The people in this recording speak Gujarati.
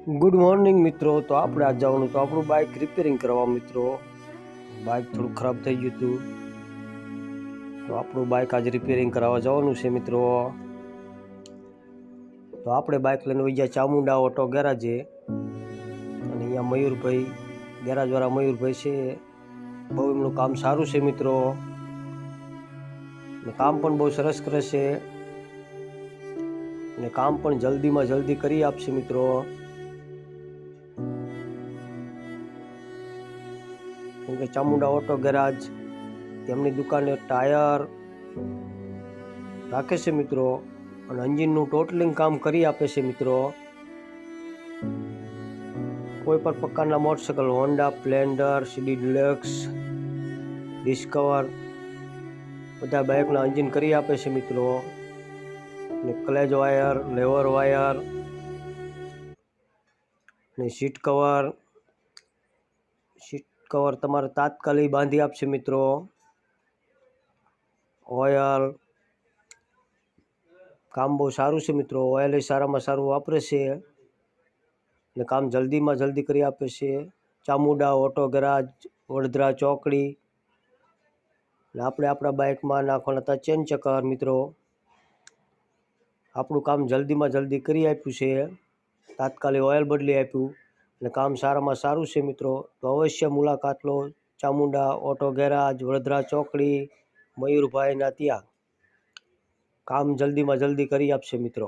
ગુડ મોર્નિંગ મિત્રો. તો આપણે આજ જવાનું તો આપણું બાઇક રિપેરિંગ કરવા મિત્રો. બાઇક થોડું ખરાબ થઈ ગયું હતું, તો આપણું બાઇક આજે રિપેરિંગ કરાવવા જવાનું છે મિત્રો. તો આપણે બાઇક લઈને વહી ગયા ચામુંડા ઓટો ગેરાજે, અને અહીંયા મયુરભાઈ ગેરાજવાળા મયુરભાઈ છે, બહુ એમનું કામ સારું છે મિત્રો. કામ પણ બહુ સરસ કરે છે અને કામ પણ જલ્દીમાં જલ્દી કરી આપશે મિત્રો. કેમ કે ચામુંડા ઓટો ગેરાજ તેમની દુકાને ટાયર રાખે છે મિત્રો, અને એન્જિનનું ટોટલિંગ કામ કરી આપે છે મિત્રો. કોઈ પણ પ્રકારના મોટરસાઇકલ હોન્ડા, સ્પ્લેન્ડર, સીડી ડિલક્સ, ડિસ્કવર બધા બાઇકના એન્જિન કરી આપે છે મિત્રો. અને ક્લેજ વાયર, લેવર વાયર અને સીટ કવર તમારે તાત્કાલિક બાંધી આપશે મિત્રો. ઓઇલ કામ બહુ સારું છે મિત્રો. ઓઇલ એ સારામાં સારું વાપરે છે અને કામ જલ્દીમાં જલ્દી કરી આપે છે. ચામુંડા ઓટો ગેરાજ, વડોદરા ચોકડી. આપણે આપણા બાઇકમાં નાખવાના હતા ચેન ચકર મિત્રો. આપણું કામ જલ્દીમાં જલ્દી કરી આપ્યું છે, તાત્કાલિક ઓઇલ બદલી આપ્યું અને કામ સારામાં સારું છે મિત્રો. તો અવશ્ય મુલાકાત લો ચામુંડા ઓટો ગેરાજ, વડોદરા ચોકડી, મયુરભાઈના ત્યાં. કામ જલ્દીમાં જલ્દી કરી આપશે મિત્રો.